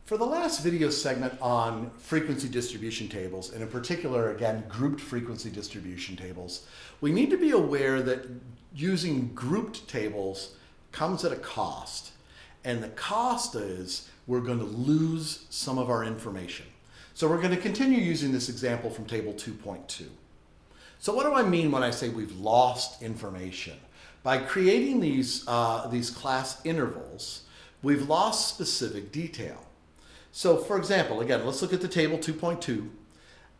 For the last video segment on frequency distribution tables, and in particular, again, grouped frequency distribution tables, we need to be aware that using grouped tables comes at a cost. And the cost is we're going to lose some of our information. So we're going to continue using this example from table 2.2. So what do I mean when I say we've lost information? By creating these class intervals, we've lost specific detail. So for example, again, let's look at the table 2.2.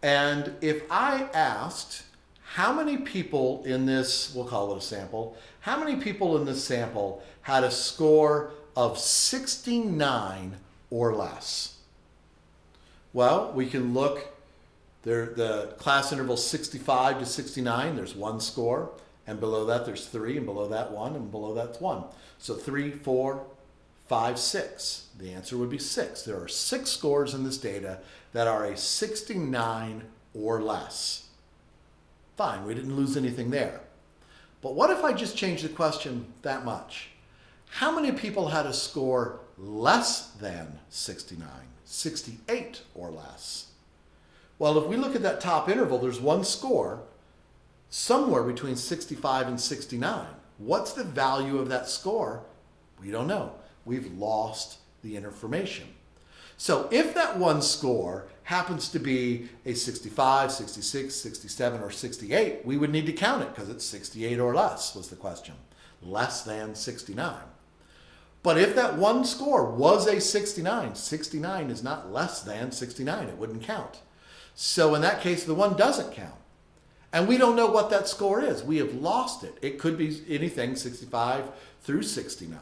And if I asked how many people in this, we'll call it a sample, how many people in this sample had a score of 69 or less? Well, we can look, the class interval 65 to 69, there's one score, and below that there's 3, and below that 1, and below that's 1. So 3, 4, 5, 6. The answer would be 6. There are 6 scores in this data that are a 69 or less. Fine, we didn't lose anything there. But what if I just change the question that much? How many people had a score less than 69, 68 or less? Well, if we look at that top interval, there's one score somewhere between 65 and 69. What's the value of that score? We don't know. We've lost the information. So if that one score happens to be a 65, 66, 67, or 68, we would need to count it because it's 68 or less was the question. Less than 69. But if that one score was a 69, 69 is not less than 69. It wouldn't count. So in that case, the one doesn't count. And we don't know what that score is. We have lost it. It could be anything 65 through 69.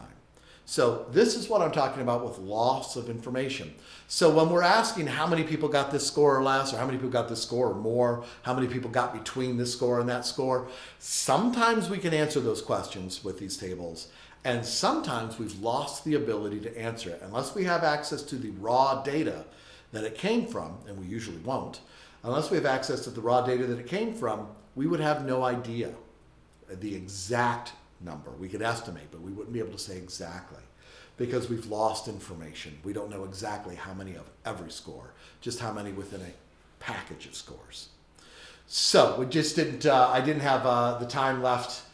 So this is what I'm talking about with loss of information. So when we're asking how many people got this score or less, or how many people got this score or more, how many people got between this score and that score, sometimes we can answer those questions with these tables. And sometimes we've lost the ability to answer it. Unless we have access to the raw data that it came from, and we usually won't, unless we have access to the raw data that it came from, we would have no idea the exact number. We could estimate, but we wouldn't be able to say exactly because we've lost information. We don't know exactly how many of every score, just how many within a package of scores. So we just didn't, I didn't have the time left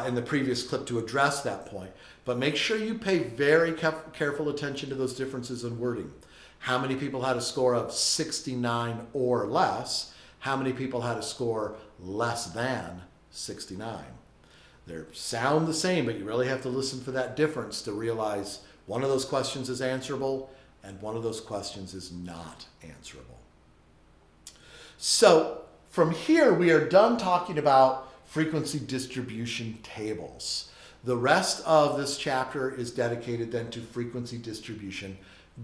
in the previous clip to address that point, but make sure you pay very careful attention to those differences in wording. How many people had a score of 69 or less? How many people had a score less than 69? They sound the same, but you really have to listen for that difference to realize one of those questions is answerable and one of those questions is not answerable. So from here, we are done talking about frequency distribution tables. The rest of this chapter is dedicated then to frequency distribution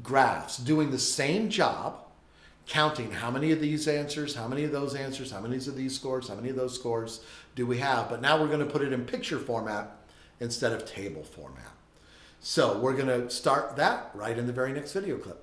graphs, doing the same job, counting how many of these answers, how many of those answers, how many of these scores, how many of those scores do we have. But now we're going to put it in picture format instead of table format. So we're going to start that right in the very next video clip.